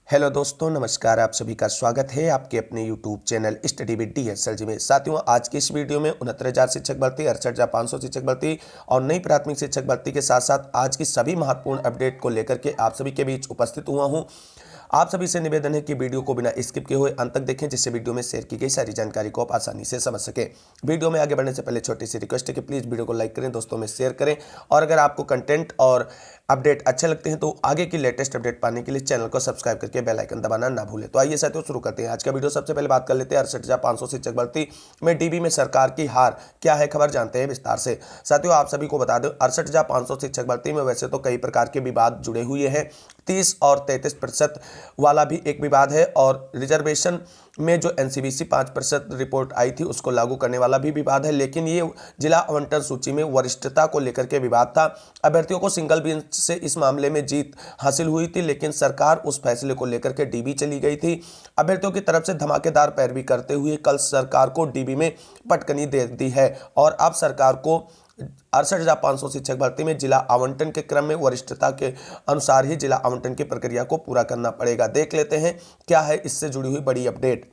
Hello दोस्तों, नमस्कार। आप सभी का स्वागत है आपके अपने YouTube channel study with DSLG में। साथियों, आज की इस वीडियो में 69,000 शिक्षक भर्ती, 68,500 शिक्षक भर्ती और नई प्राथमिक शिक्षक भर्ती के साथ साथ आज की सभी महत्वपूर्ण अपडेट को लेकर के आप सभी के बीच उपस्थित हुआ हूं। आप सभी से निवेदन है कि वीडियो को बिना स्किप किए हुए अंत तक देखें, जिससे वीडियो में शेयर की गई सारी जानकारी को आप आसानी से समझ सके। वीडियो में आगे बढ़ने से पहले छोटी सी रिक्वेस्ट है कि प्लीज़ वीडियो को लाइक करें, दोस्तों में शेयर करें और अगर आपको कंटेंट और अपडेट अच्छे लगते हैं तो आगे की लेटेस्ट अपडेट पाने के लिए चैनल को सब्सक्राइब करके बेल आइकन दबाना ना भूलें। तो आइए साथियों, शुरू करते हैं आज का वीडियो। सबसे पहले बात कर लेते हैं 68,500 शिक्षक भर्ती में डीबी में सरकार की हार, क्या है खबर, जानते हैं विस्तार से। साथियों, आप सभी को बता दें 68,500 शिक्षक भर्ती में वैसे तो कई प्रकार के विवाद जुड़े हुए हैं। 30 और 33% वाला भी एक विवाद है और रिजर्वेशन में जो NCVC 5% रिपोर्ट आई थी उसको लागू करने वाला भी विवाद है। लेकिन ये जिला आवंटन सूची में वरिष्ठता को लेकर के विवाद था। अभ्यर्थियों को सिंगल बेंच से इस मामले में जीत हासिल हुई थी, लेकिन सरकार उस फैसले को लेकर के डीबी चली गई थी। अभ्यर्थियों की तरफ से धमाकेदार पैरवी करते हुए कल सरकार को डीबी में पटकनी दे दी है और अब सरकार को 68,500 शिक्षक भर्ती में जिला आवंटन के क्रम में वरिष्ठता के अनुसार ही जिला आवंटन की प्रक्रिया को पूरा करना पड़ेगा। देख लेते हैं क्या है इससे जुड़ी हुई बड़ी अपडेट।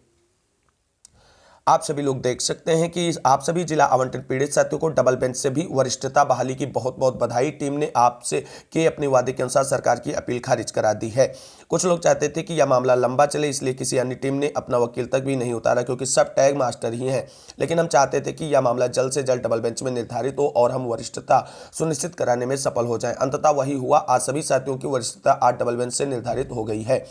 आप सभी लोग देख सकते हैं कि आप सभी जिला आवंटन पीड़ित साथियों को डबल बेंच से भी वरिष्ठता बहाली की बहुत बहुत बधाई। टीम ने आपसे के अपने वादे के अनुसार सरकार की अपील खारिज करा दी है। कुछ लोग चाहते थे कि यह मामला लंबा चले, इसलिए किसी अन्य टीम ने अपना वकील तक भी नहीं उतारा, क्योंकि सब टैग मास्टर ही हैं। लेकिन हम चाहते थे कि यह मामला जल्द से जल्द डबल बेंच में निर्धारित हो और हम वरिष्ठता सुनिश्चित कराने में सफल हो जाएं। अंततः वही हुआ। आज सभी साथियों की वरिष्ठता आज डबल बेंच से निर्धारित हो गई है।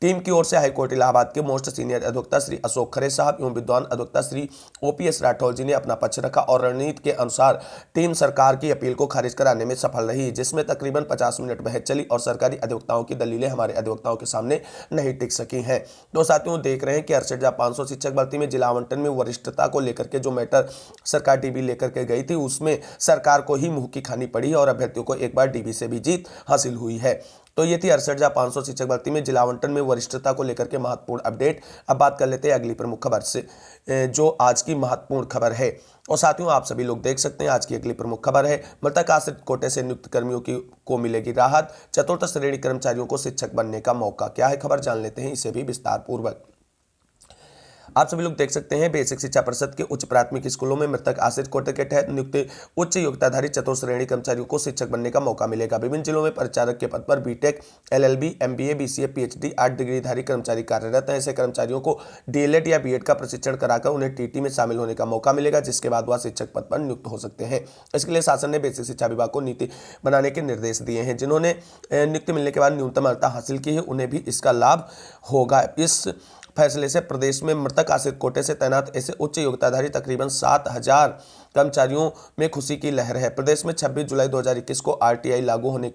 टीम की ओर से हाईकोर्ट इलाहाबाद के मोस्ट सीनियर अधिवक्ता श्री अशोक खरे साहब एवं विद्वान अधिवक्ता श्री OPS राठौर जी ने अपना पक्ष रखा और रणनीति के अनुसार टीम सरकार की अपील को खारिज कराने में सफल रही, जिसमें तकरीबन 50 मिनट बहस चली और सरकारी अधिवक्ताओं की दलीलें हमारे अधिवक्ताओं के सामने नहीं टिक सकी हैं। तो साथियों, देख रहे हैं कि 68,500 शिक्षक भर्ती में जिला आवंटन में वरिष्ठता को लेकर के जो मैटर सरकार डीबी लेकर के गई थी उसमें सरकार को ही मुंह की खानी पड़ी और अभ्यर्थियों को एक बार डीबी से भी जीत हासिल हुई है। तो ये थी 68,500 शिक्षक भर्ती में जिला आवंटन में वरिष्ठता को लेकर के महत्वपूर्ण अपडेट। अब बात कर लेते हैं अगली प्रमुख खबर से, जो आज की महत्वपूर्ण खबर है। और साथियों, आप सभी लोग देख सकते हैं आज की अगली प्रमुख खबर है, मृतक आश्रित कोटे से नियुक्त कर्मियों को मिलेगी राहत, चतुर्थ श्रेणी कर्मचारियों को शिक्षक बनने का मौका। क्या है खबर, जान लेते हैं इसे भी विस्तार पूर्वक। आप सभी लोग देख सकते हैं बेसिक शिक्षा परिषद के उच्च प्राथमिक स्कूलों में मृतक आश्रित कोटे के तहत नियुक्त उच्च योग्यताधारी चतुर्थ श्रेणी कर्मचारियों को शिक्षक बनने का मौका मिलेगा। विभिन्न जिलों में परिचारक के पद पर BTech, LLB, MBA, BCA, PhD 8 डिग्रीधारी कर्मचारी कार्यरत हैं। ऐसे कर्मचारियों को DLED या BEd का प्रशिक्षण कराकर उन्हें TT में शामिल होने का मौका मिलेगा, जिसके बाद वह शिक्षक पद पर नियुक्त हो सकते हैं। इसके लिए शासन ने बेसिक शिक्षा विभाग को नीति बनाने के निर्देश दिए हैं। जिन्होंने नियुक्ति मिलने के बाद न्यूनतम अर्हता हासिल की है उन्हें भी इसका लाभ होगा। इस फैसले से प्रदेश में मृतक आश्रित कोटे से तैनात ऐसे उच्च योग्यताधारी तकरीबन 7,000 कर्मचारियों में खुशी की लहर है। प्रदेश में 26 जुलाई 2021 को RTI लागू होने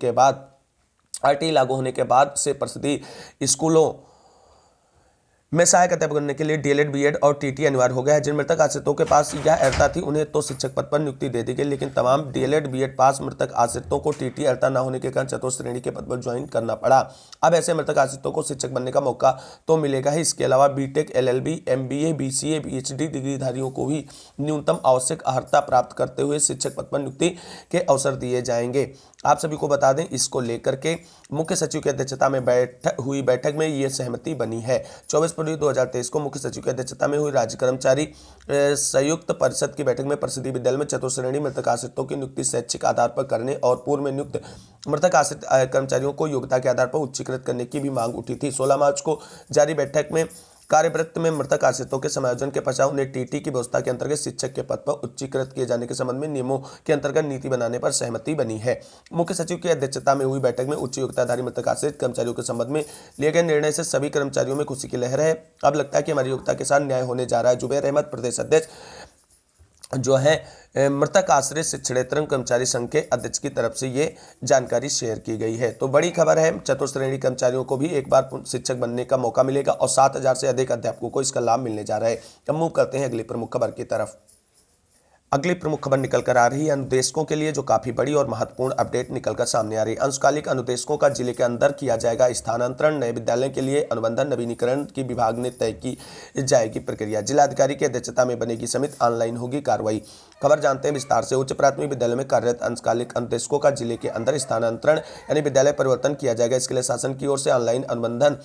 के बाद से प्रसिद्धि स्कूलों में सहायक अध्यापक बनने के लिए DLED, BEd और TT अनिवार्य हो गया है। जिन मृतक आश्रितों के पास यह अर्हता थी उन्हें तो शिक्षक पद पर नियुक्ति दे दी गई, लेकिन तमाम DLED, BEd पास मृतक आश्रितों को TT अर्हता न होने के कारण चतुर्थ श्रेणी के पद पर ज्वाइन करना पड़ा। अब ऐसे मृतक आश्रितों को शिक्षक बनने का मौका तो मिलेगा ही, इसके अलावा BTech, LLB, MBA, BCA, PhD डिग्रीधारियों को भी न्यूनतम आवश्यक अर्हता प्राप्त करते हुए शिक्षक पद पर नियुक्ति के अवसर दिए जाएंगे। आप सभी को बता दें, इसको लेकर के मुख्य सचिव की अध्यक्षता में हुई बैठक में ये सहमति बनी है। 24 फरवरी 2023 को मुख्य सचिव की अध्यक्षता में हुई राज्य कर्मचारी संयुक्त परिषद की बैठक में प्रसिद्धि विद्यालय में चतुर्थ श्रेणी मृतक आश्रितों की नियुक्ति स्वैच्छिक आधार पर करने और पूर्व में नियुक्त मृतक आश्रित कर्मचारियों को योग्यता के आधार पर उच्चीकृत करने की भी मांग उठी थी। 16 मार्च को जारी बैठक में कार्यवृत्त में मृतक आश्रितों के समायोजन के पश्चात उन्हें TT की व्यवस्था के अंतर्गत शिक्षक के पद पर उच्चीकृत किए जाने के संबंध में नियमों के अंतर्गत नीति बनाने पर सहमति बनी है। मुख्य सचिव की अध्यक्षता में हुई बैठक में उच्च योग्यताधारी मृतक आश्रित कर्मचारियों के संबंध में लिए गए निर्णय से सभी कर्मचारियों में खुशी की लहर है। अब लगता है कि हमारी योग्यता के साथ न्याय होने जा रहा है। जुबैर अहमद, प्रदेश अध्यक्ष जो है मृतक आश्रित शिक्षणेतर कर्मचारी संघ के अध्यक्ष की तरफ से ये जानकारी शेयर की गई है। तो बड़ी खबर है, चतुर्थ श्रेणी कर्मचारियों को भी एक बार शिक्षक बनने का मौका मिलेगा और 7,000 से अधिक अध्यापकों को इसका लाभ मिलने जा रहा है। अब मूव करते हैं अगली प्रमुख खबर की तरफ। अगली प्रमुख खबर निकल कर आ रही है अनुदेशकों के लिए, जो काफी बड़ी और महत्वपूर्ण अपडेट निकल कर सामने आ रही है। अंशकालिक अनुदेशकों का जिले के अंदर किया जाएगा स्थानांतरण। नए विद्यालय के लिए अनुबंधन नवीनीकरण की विभाग ने तय की जाएगी प्रक्रिया। जिलाधिकारी की अध्यक्षता में बनेगी समिति, ऑनलाइन होगी कार्रवाई। खबर जानते हैं विस्तार से। उच्च प्राथमिक विद्यालय में कार्यरत अंशकालिक अनुदेशकों का जिले के अंदर स्थानांतरण यानी विद्यालय परिवर्तन किया जाएगा। इसके लिए शासन की ओर से ऑनलाइन अनुबंधन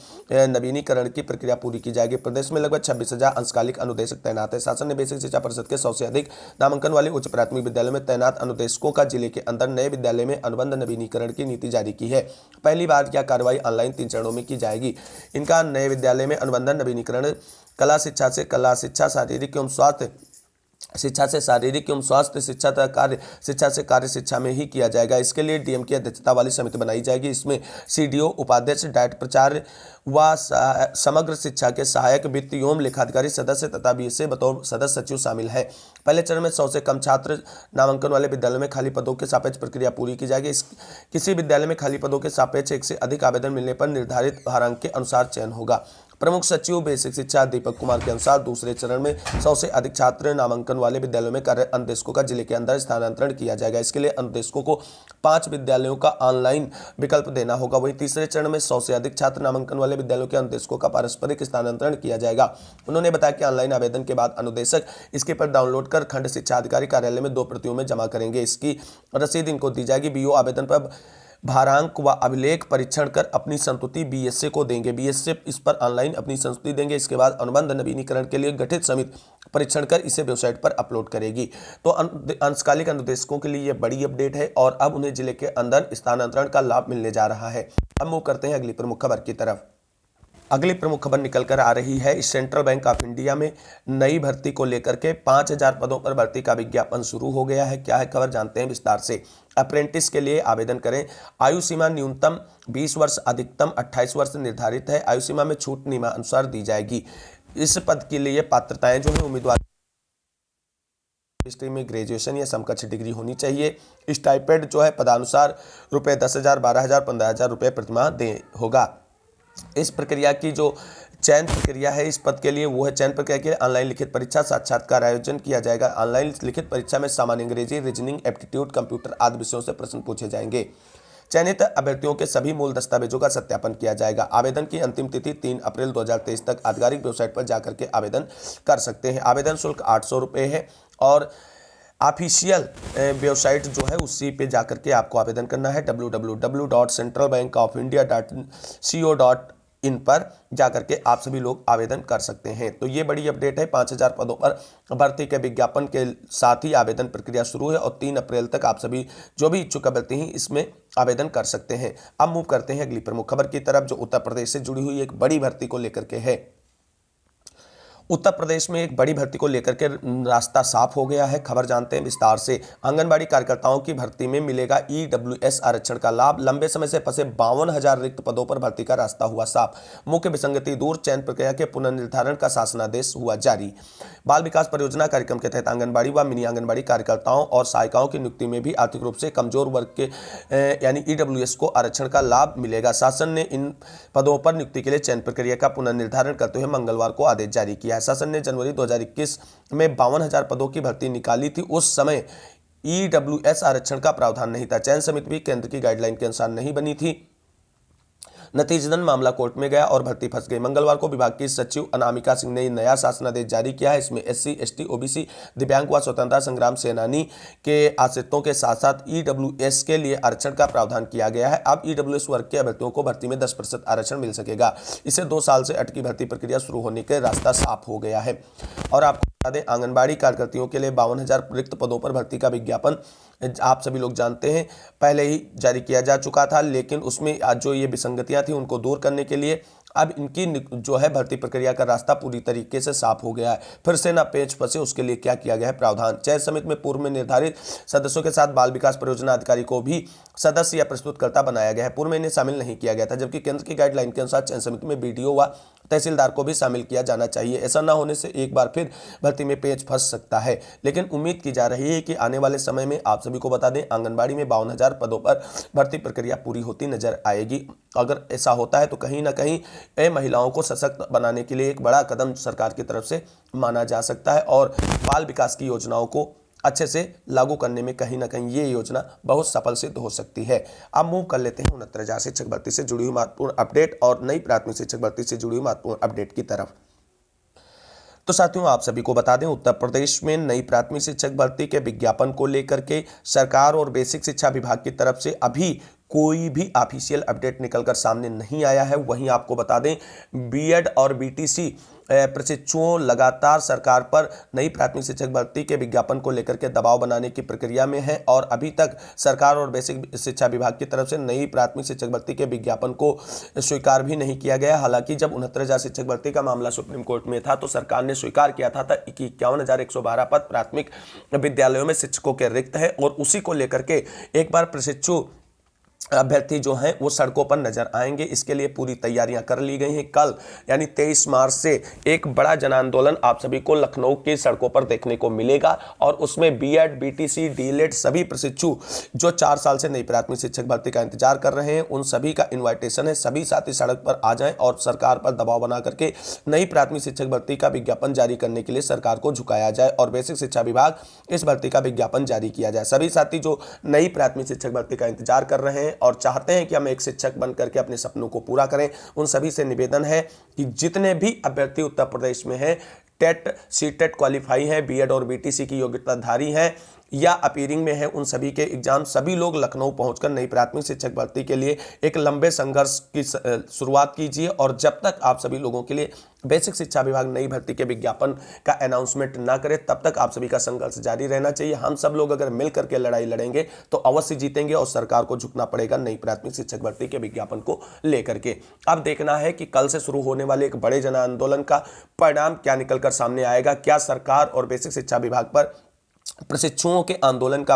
नवीनीकरण की प्रक्रिया पूरी की जाएगी। प्रदेश में लगभग 26,000 अंशकालिक अनुदेशक तैनात है। शासन ने बेसिक शिक्षा परिषद के 100 से अधिक नामांकन वाले उच्च प्राथमिक विद्यालय में तैनात अनुदेशकों का जिले के अंदर नए विद्यालय में अनुबंध नवीनीकरण की नीति जारी की है। पहली बार यह कार्रवाई ऑनलाइन 3 चरणों में की जाएगी। इनका नए विद्यालय में अनुबंधन नवीनीकरण कला शिक्षा से कला शिक्षा, शारीरिक एवं स्वास्थ्य शिक्षा से शारीरिक एवं स्वास्थ्य शिक्षा तथा कार्य शिक्षा से कार्य शिक्षा में ही किया जाएगा। इसके लिए डीएम की अध्यक्षता वाली समिति बनाई जाएगी। इसमें सीडीओ, उपाध्यक्ष, डायट प्राचार्य व समग्र शिक्षा के सहायक, वित्त एवं लेखाधिकारी सदस्य तथा बीएसए बतौर सदस्य सचिव शामिल है। पहले चरण में 100 से कम छात्र नामांकन वाले विद्यालयों में खाली पदों के सापेक्ष प्रक्रिया पूरी की जाएगी। किसी विद्यालय में खाली पदों के सापेक्ष 1 से अधिक आवेदन मिलने पर निर्धारित भारांक के अनुसार चयन होगा। प्रमुख सचिव बेसिक शिक्षा दीपक कुमार के अनुसार दूसरे चरण में 100 से अधिक छात्र नामांकन वाले विद्यालयों में कार्य अनुदेशकों का जिले के अंदर स्थानांतरण किया जाएगा। इसके लिए अनुदेशकों को 5 विद्यालयों का ऑनलाइन विकल्प देना होगा। वहीं तीसरे चरण में 100 से अधिक छात्र नामांकन वाले विद्यालयों के अनुदेशकों का पारस्परिक स्थानांतरण किया जाएगा। उन्होंने बताया कि ऑनलाइन आवेदन के बाद अनुदेशक इसके पर डाउनलोड कर खंड शिक्षा अधिकारी कार्यालय में 2 प्रतियों में जमा करेंगे। इसकी रसीद इनको दी जाएगी। बीओ आवेदन पर भारांक व अभिलेख परीक्षण कर अपनी संस्तुति बीएसए को देंगे। बीएसए इस पर ऑनलाइन अपनी संस्तुति देंगे। इसके बाद अनुबंध नवीनीकरण के लिए गठित समिति परीक्षण कर इसे वेबसाइट पर अपलोड करेगी। तो अंशकालिक अनुदेशकों के लिए यह बड़ी अपडेट है और अब उन्हें जिले के अंदर स्थानांतरण का लाभ मिलने जा रहा है। अब मूव करते हैं अगली प्रमुख खबर की तरफ। अगली प्रमुख खबर निकल कर आ रही है सेंट्रल बैंक ऑफ इंडिया में नई भर्ती को लेकर के 5,000 पदों पर भर्ती का विज्ञापन शुरू हो गया है। क्या है खबर, जानते हैं विस्तार से। अप्रेंटिस के लिए आवेदन करें। आयु सीमा न्यूनतम 20 वर्ष, अधिकतम 28 वर्ष निर्धारित है। आयु सीमा में छूट नियमानुसार दी जाएगी। इस पद के लिए पात्रताएं जो है उम्मीदवार हिस्ट्री में ग्रेजुएशन या समकक्ष डिग्री होनी चाहिए। स्टाइपेंड जो है पदानुसार रुपये 10,000, 12,000, 15,000 रुपये प्रतिमाह दे होगा। इस प्रक्रिया की जो चयन प्रक्रिया है इस पद के लिए वो है, चयन प्रक्रिया के लिए ऑनलाइन लिखित परीक्षा साक्षात्कार आयोजन किया जाएगा। ऑनलाइन लिखित परीक्षा में सामान्य अंग्रेजी, रीजनिंग, एप्टीट्यूड, कंप्यूटर आदि विषयों से प्रश्न पूछे जाएंगे। चयनित अभ्यर्थियों के सभी मूल दस्तावेजों का सत्यापन किया जाएगा। आवेदन की अंतिम तिथि 3 अप्रैल 2023 तक आधिकारिक वेबसाइट पर जाकर के आवेदन कर सकते हैं। आवेदन शुल्क 800 रुपये है और ऑफिशियल वेबसाइट जो है उसी पे जाकर के आपको आवेदन करना है। www.centralbankofindia.co.in पर जाकर के आप सभी लोग आवेदन कर सकते हैं। तो ये बड़ी अपडेट है। 5,000 पदों पर भर्ती के विज्ञापन के साथ ही आवेदन प्रक्रिया शुरू है और 3 अप्रैल तक आप सभी जो भी इच्छुक अभ्यर्थी हैं इसमें आवेदन कर सकते हैं। अब मूव करते हैं अगली प्रमुख खबर की तरफ, जो उत्तर प्रदेश से जुड़ी हुई एक बड़ी भर्ती को लेकर के है। उत्तर प्रदेश में एक बड़ी भर्ती को लेकर के रास्ता साफ हो गया है। खबर जानते हैं विस्तार से। आंगनबाड़ी कार्यकर्ताओं की भर्ती में मिलेगा ईडब्ल्यूएस आरक्षण का लाभ। लंबे समय से फंसे 52,000 रिक्त पदों पर भर्ती का रास्ता हुआ साफ। मुख्य विसंगति दूर, चयन प्रक्रिया के पुनर्निर्धारण का शासनादेश हुआ जारी। बाल विकास परियोजना कार्यक्रम के तहत आंगनबाड़ी व मिनी आंगनबाड़ी कार्यकर्ताओं और सहायिकाओं की नियुक्ति में भी आर्थिक रूप से कमजोर वर्ग के यानी ईडब्ल्यूएस को आरक्षण का लाभ मिलेगा। शासन ने इन पदों पर नियुक्ति के लिए चयन प्रक्रिया का पुनर्निर्धारण करते हुए मंगलवार को आदेश जारी किया है। शासन ने जनवरी 2021 में 52,000 पदों की भर्ती निकाली थी। उस समय ईडब्ल्यूएस आरक्षण का प्रावधान नहीं था। चयन समिति भी केंद्र की गाइडलाइन के अनुसार नहीं बनी थी। नतीजतन मामला कोर्ट में गया और भर्ती फंस गई। मंगलवार को विभाग की सचिव अनामिका सिंह ने नया शासनादेश जारी किया है। इसमें एससी, एसटी, ओबीसी, दिव्यांग व स्वतंत्रता संग्राम सेनानी के आश्रितों के साथ साथ ईडब्ल्यूएस के लिए आरक्षण का प्रावधान किया गया है। अब ईडब्ल्यूएस वर्ग के अभ्यर्थियों को भर्ती में 10% आरक्षण मिल सकेगा। इसे 2 साल से अटकी भर्ती प्रक्रिया शुरू होने के रास्ता साफ हो गया है। और आपको बता दें, आंगनबाड़ी कार्यकर्तियों के लिए 52,000 रिक्त पदों पर भर्ती का विज्ञापन आप सभी लोग जानते हैं पहले ही जारी किया जा चुका था, लेकिन उसमें आज जो ये विसंगतियां थी उनको दूर करने के लिए अब इनकी जो है भर्ती प्रक्रिया का रास्ता पूरी तरीके से साफ हो गया है। फिर से ना पेच फंसे उसके लिए क्या किया गया है प्रावधान। चयन समिति में पूर्व में निर्धारित सदस्यों के साथ बाल विकास परियोजना अधिकारी को भी सदस्य या प्रस्तुतकर्ता बनाया गया है। पूर्व में इन्हें शामिल नहीं किया गया था, जबकि केंद्र की गाइडलाइन के अनुसार चयन समिति में बीडीओ व तहसीलदार को भी शामिल किया जाना चाहिए। ऐसा न होने से एक बार फिर भर्ती में पेच फंस सकता है। लेकिन उम्मीद की जा रही है कि आने वाले समय में आप सभी को बता दें, आंगनबाड़ी में 52,000 पदों पर भर्ती प्रक्रिया पूरी होती नजर आएगी। अगर ऐसा होता है तो कहीं ना कहीं महिलाओं को सशक्त बनाने के लिए एक बड़ा कदम सरकार की तरफ से माना जा सकता है और बाल विकास की योजनाओं को अच्छे से लागू करने में कहीं ना कहीं ये योजना बहुत सफल सिद्ध हो सकती है। अब मूव कर लेते हैं 69,000 शिक्षक भर्ती से जुड़ी हुई महत्वपूर्ण अपडेट और नई प्राथमिक शिक्षक भर्ती से जुड़ी हुई महत्वपूर्ण अपडेट की तरफ। तो साथियों, आप सभी को बता दें, उत्तर प्रदेश में नई प्राथमिक शिक्षक भर्ती के विज्ञापन को लेकर के सरकार और बेसिक शिक्षा विभाग की तरफ से अभी कोई भी ऑफिशियल अपडेट निकलकर सामने नहीं आया है। वहीं आपको बता दें, बीएड और बीटीसी प्रशिक्षुओं लगातार सरकार पर नई प्राथमिक शिक्षक भर्ती के विज्ञापन को लेकर के दबाव बनाने की प्रक्रिया में है और अभी तक सरकार और बेसिक शिक्षा विभाग की तरफ से नई प्राथमिक शिक्षक भर्ती के विज्ञापन को स्वीकार भी नहीं किया गया। हालांकि जब 69,000 शिक्षक भर्ती का मामला सुप्रीम कोर्ट में था तो सरकार ने स्वीकार किया था कि 51,112 पद प्राथमिक विद्यालयों में शिक्षकों के रिक्त है और उसी को लेकर के एक बार प्रशिक्षु अभ्यर्थी जो हैं वो सड़कों पर नजर आएंगे। इसके लिए पूरी तैयारियां कर ली गई हैं। कल यानी 23 मार्च से एक बड़ा जन आंदोलन आप सभी को लखनऊ की सड़कों पर देखने को मिलेगा और उसमें बीएड, बीटीसी, डीएलएड सभी प्रशिक्षु जो 4 साल से नई प्राथमिक शिक्षक भर्ती का इंतजार कर रहे हैं उन सभी का इन्विटेशन है। सभी साथी सड़क पर आ जाएं और सरकार पर दबाव बना करके नई प्राथमिक शिक्षक भर्ती का विज्ञापन जारी करने के लिए सरकार को झुकाया जाए और बेसिक शिक्षा विभाग इस भर्ती का विज्ञापन जारी किया जाए। सभी साथी जो नई प्राथमिक शिक्षक भर्ती का इंतजार कर रहे हैं और चाहते हैं कि हम एक शिक्षक बन करके अपने सपनों को पूरा करें, उन सभी से निवेदन है कि जितने भी अभ्यर्थी उत्तर प्रदेश में हैं, टेट सीटेट क्वालिफाई हैं, बीएड और बीटीसी की योग्यताधारी हैं या अपीयरिंग में है, उन सभी के एग्जाम सभी लोग लखनऊ पहुंचकर नई प्राथमिक शिक्षक भर्ती के लिए एक लंबे संघर्ष की शुरुआत कीजिए। और जब तक आप सभी लोगों के लिए बेसिक शिक्षा विभाग नई भर्ती के विज्ञापन का अनाउंसमेंट ना करे तब तक आप सभी का संघर्ष जारी रहना चाहिए। हम सब लोग अगर मिल करके लड़ाई लड़ेंगे तो अवश्य जीतेंगे और सरकार को झुकना पड़ेगा नई प्राथमिक शिक्षक भर्ती के विज्ञापन को लेकर के। अब देखना है कि कल से शुरू होने वाले एक बड़े जन आंदोलन का परिणाम क्या निकलकर सामने आएगा। क्या सरकार और बेसिक शिक्षा विभाग पर प्रशिक्षुओं के आंदोलन का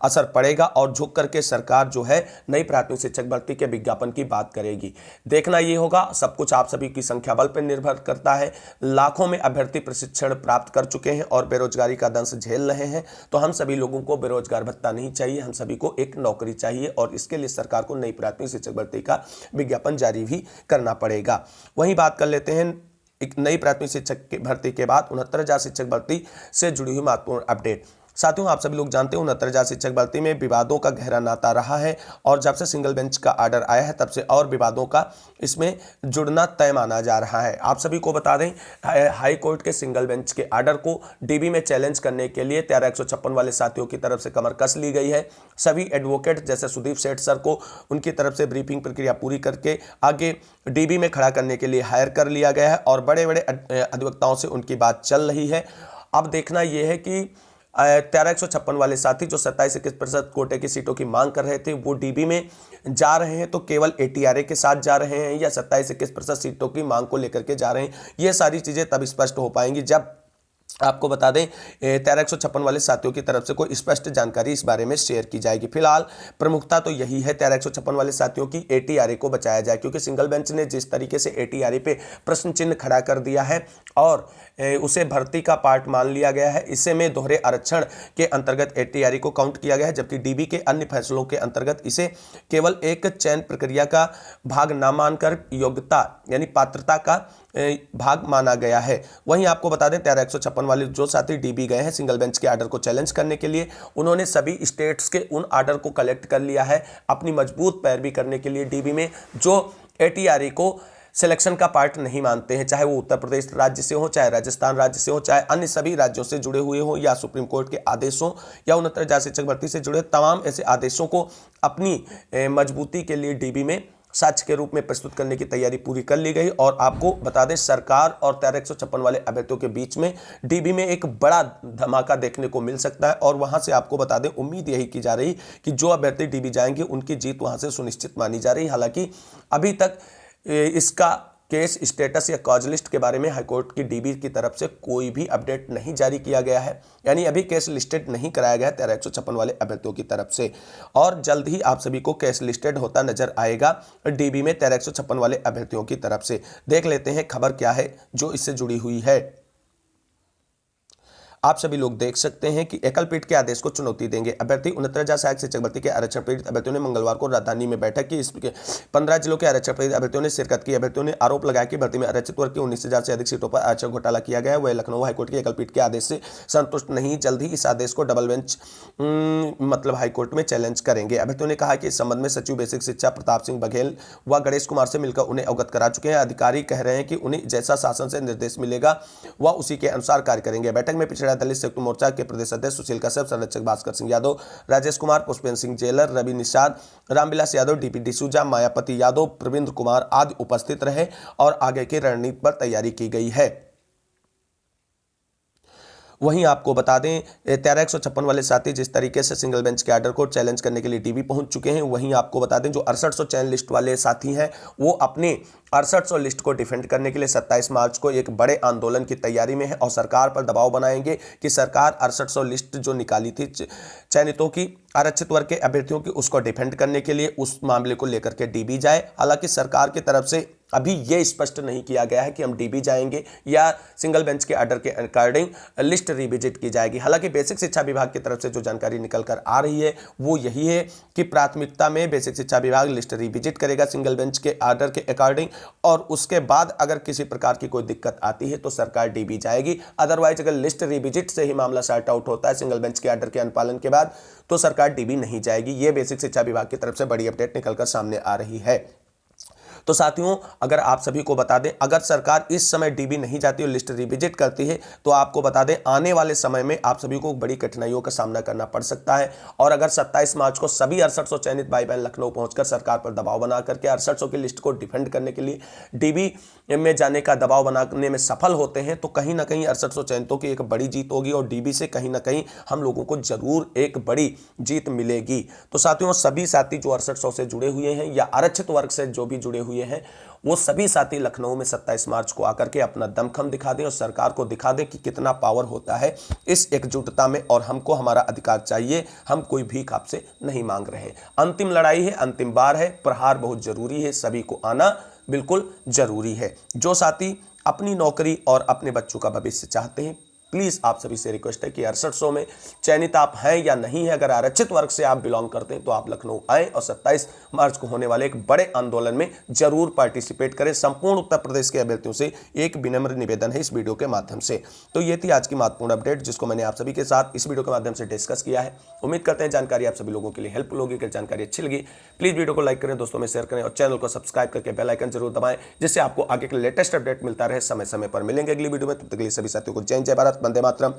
असर पड़ेगा और झुक करके सरकार जो है नई प्राथमिक शिक्षक भर्ती के विज्ञापन की बात करेगी। देखना ये होगा। सब कुछ आप सभी की संख्या बल पर निर्भर करता है। लाखों में अभ्यर्थी प्रशिक्षण प्राप्त कर चुके हैं और बेरोजगारी का दंश झेल रहे हैं। तो हम सभी लोगों को बेरोजगार भत्ता नहीं चाहिए, हम सभी को एक नौकरी चाहिए और इसके लिए सरकार को नई प्राथमिक शिक्षक भर्ती का विज्ञापन जारी भी करना पड़ेगा। वहीं बात कर लेते हैं एक नई प्राथमिक शिक्षक भर्ती के बाद 69,000 शिक्षक भर्ती से जुड़ी हुई महत्वपूर्ण अपडेट। साथियों, आप सभी लोग जानते हैं 69,000 शिक्षक भर्ती में विवादों का गहरा नाता रहा है और जब से सिंगल बेंच का आर्डर आया है तब से और विवादों का इसमें जुड़ना तय माना जा रहा है। आप सभी को बता दें, हाई कोर्ट के सिंगल बेंच के आर्डर को डीबी में चैलेंज करने के लिए 13,156 वाले साथियों की तरफ से कमर कस ली गई है। सभी एडवोकेट जैसे सुदीप सेठ सर को उनकी तरफ से ब्रीफिंग प्रक्रिया पूरी करके आगे डीबी में खड़ा करने के लिए हायर कर लिया गया है और बड़े बड़े अधिवक्ताओं से उनकी बात चल रही है। अब देखना यह है कि 13,156 वाले साथी जो 27-21% कोटे की सीटों की मांग कर रहे थे वो डीबी में जा रहे हैं तो केवल एटीआरए के साथ जा रहे हैं या 27-21% सीटों की मांग को लेकर के जा रहे हैं। ये सारी चीजें तब स्पष्ट हो पाएंगी जब आपको बता दें 13,156 वाले साथियों की तरफ से कोई स्पष्ट जानकारी इस बारे में शेयर की जाएगी। फिलहाल प्रमुखता तो यही है 13,156 वाले साथियों की एटीआरए को बचाया जाए, क्योंकि सिंगल बेंच ने जिस तरीके से एटीआरए पे प्रश्न चिन्ह खड़ा कर दिया है और उसे भर्ती का पार्ट मान लिया गया है, इसे में दोहरे आरक्षण के अंतर्गत एटीआरए को काउंट किया गया है, जबकि डीबी के अन्य फैसलों के अंतर्गत इसे केवल एक चयन प्रक्रिया का भाग न मानकर योग्यता यानी पात्रता का भाग माना गया है। वहीं आपको बता दें 13,156 वाले जो साथी डीबी गए हैं सिंगल बेंच के आर्डर को चैलेंज करने के लिए, उन्होंने सभी स्टेट्स के उन आर्डर को कलेक्ट कर लिया है अपनी मजबूत पैरवी करने के लिए डीबी में, जो एटीआरए को सिलेक्शन का पार्ट नहीं मानते हैं, चाहे वो उत्तर प्रदेश राज्य से हो, चाहे राजस्थान राज्य से हो, चाहे अन्य सभी राज्यों से जुड़े हुए हो या सुप्रीम कोर्ट के आदेशों या 69,000 शिक्षक भर्ती से जुड़े तमाम ऐसे आदेशों को अपनी मजबूती के लिए डीबी में साक्ष्य के रूप में प्रस्तुत करने की तैयारी पूरी कर ली गई। और आपको बता दें सरकार और 13,156 वाले अभ्यर्थियों के बीच में डीबी में एक बड़ा धमाका देखने को मिल सकता है और वहां से आपको बता दें उम्मीद यही की जा रही कि जो अभ्यर्थी डीबी जाएंगे उनकी जीत वहां से सुनिश्चित मानी जा रही। हालांकि अभी तक इसका केस स्टेटस या कॉज लिस्ट के बारे में हाईकोर्ट की डीबी की तरफ से कोई भी अपडेट नहीं जारी किया गया है, यानी अभी केस लिस्टेड नहीं कराया गया 13,156 वाले अभ्यर्थियों की तरफ से, और जल्द ही आप सभी को केस लिस्टेड होता नजर आएगा डीबी में 13,156 वाले अभ्यर्थियों की तरफ से। देख लेते हैं खबर क्या है जो इससे जुड़ी हुई है। आप सभी लोग देख सकते हैं कि एकल पीठ के आदेश को चुनौती देंगे। अभ्यर्थी 69,000 सहायक शिक्षक भर्ती के आरक्षण पीड़ित अभ्यर्थियों ने मंगलवार को राजधानी में बैठक की। इसके 15 जिलों के आरक्षण पीड़ित अभ्यर्थियों ने शिरकत की। अभ्यर्थियों ने आरोप लगाया कि भर्ती में आरक्षित वर्ग की 19,000 से अधिक सीटों पर आरक्षण घोटाला किया गया है। वह लखनऊ हाईकोर्ट के एकल पीठ के आदेश से संतुष्ट नहीं, जल्द ही इस आदेश को डबल बेंच मतलब हाईकोर्ट में चैलेंज करेंगे। अभ्यर्थियों ने कहा कि इस संबंध में सचिव बेसिक शिक्षा प्रताप सिंह बघेल व गणेश कुमार से मिलकर उन्हें अवगत करा चुके हैं। अधिकारी कह रहे हैं कि उन्हें जैसा शासन से निर्देश मिलेगा वह उसी के अनुसार कार्य करेंगे। बैठक में पिछड़ा दलित संयुक्त मोर्चा के प्रदेश अध्यक्ष सुशील कश्यप, संरक्षक भास्कर सिंह यादव, राजेश कुमार, पुष्पेंद्र सिंह जेलर, रवि निषाद, रामविलास यादव, डीपी डिसूजा, मायापति यादव, प्रवीण कुमार आदि उपस्थित रहे और आगे की रणनीति पर तैयारी की गई है। वहीं आपको बता दें 13,156 वाले साथी जिस तरीके से सिंगल बेंच के आर्डर को चैलेंज करने के लिए डीबी पहुंच चुके हैं, वहीं आपको बता दें जो 6800 चयन लिस्ट वाले साथी हैं वो अपने 6800 लिस्ट को डिफेंड करने के लिए 27 मार्च को एक बड़े आंदोलन की तैयारी में है और सरकार पर दबाव बनाएंगे कि सरकार 6800 लिस्ट जो निकाली थी चयनितों की, आरक्षित वर्ग के अभ्यर्थियों की, उसको डिफेंड करने के लिए उस मामले को लेकर के डीबी जाए। हालांकि सरकार की तरफ से अभी ये स्पष्ट नहीं किया गया है कि हम डीबी जाएंगे या सिंगल बेंच के आर्डर के अकॉर्डिंग लिस्ट रिविजिट की जाएगी। हालांकि बेसिक शिक्षा विभाग की तरफ से जो जानकारी निकल कर आ रही है वो यही है कि प्राथमिकता में बेसिक शिक्षा विभाग लिस्ट रिविजिट करेगा सिंगल बेंच के आर्डर के अकॉर्डिंग, और उसके बाद अगर किसी प्रकार की कोई दिक्कत आती है तो सरकार डीबी जाएगी। अदरवाइज अगर लिस्ट रिविजिट से ही मामला सॉर्ट आउट होता है सिंगल बेंच के आर्डर के अनुपालन के बाद तो सरकार डीबी नहीं जाएगी। ये बेसिक शिक्षा विभाग की तरफ से बड़ी अपडेट निकलकर सामने आ रही है। तो साथियों अगर आप सभी को बता दें, अगर सरकार इस समय डीबी नहीं जाती और लिस्ट रिविजिट करती है तो आपको बता दें आने वाले समय में आप सभी को बड़ी कठिनाइयों का सामना करना पड़ सकता है। और अगर 27 मार्च को सभी 6800 चयनित भाई बहन लखनऊ पहुंचकर सरकार पर दबाव बना करके 6800 की लिस्ट को डिफेंड करने के लिए डीबी में जाने का दबाव बनाने में सफल होते हैं तो कहीं ना कहीं 6800 चयनितों की एक बड़ी जीत होगी और डीबी से कहीं ना कहीं हम लोगों को जरूर एक बड़ी जीत मिलेगी। तो साथियों सभी साथी जो 6800 से जुड़े हुए हैं या आरक्षित वर्ग से जो भी जुड़े हुए हैं वो सभी साथी लखनऊ में 27 मार्च को आकर के अपना दमखम दिखा दें और सरकार को दिखा दें कि कितना पावर होता है इस एकजुटता में और हमको हमारा अधिकार चाहिए, हम कोई भीख आपसे नहीं मांग रहे। अंतिम लड़ाई है, अंतिम बार है, प्रहार बहुत जरूरी है, सभी को आना बिल्कुल जरूरी है। जो साथी अपनी नौकरी और अपने बच्चों का भविष्य चाहते हैं प्लीज़ आप सभी से रिक्वेस्ट है कि 6800 में चयनित आप हैं या नहीं है, अगर आरक्षित वर्ग से आप बिलोंग करते हैं तो आप लखनऊ आए और 27 मार्च को होने वाले एक बड़े आंदोलन में जरूर पार्टिसिपेट करें। संपूर्ण उत्तर प्रदेश के अभ्यर्थियों से एक विनम्र निवेदन है इस वीडियो के माध्यम से। तो ये थी आज की महत्वपूर्ण अपडेट जिसको मैंने आप सभी के साथ इस वीडियो के माध्यम से डिस्कस किया है। उम्मीद करते हैं जानकारी आप सभी लोगों के लिए हेल्पफुल होगी। अगर जानकारी अच्छी लगी प्लीज़ वीडियो को लाइक करें, दोस्तों में शेयर करें और चैनल को सब्सक्राइब करके बेल आइकन जरूर दबाएं जिससे आपको आगे के लेटेस्ट अपडेट मिलता रहे। समय समय पर मिलेंगे अगली वीडियो में, तब तक के लिए सभी साथियों को जय जय भारत, वंदे मातरम।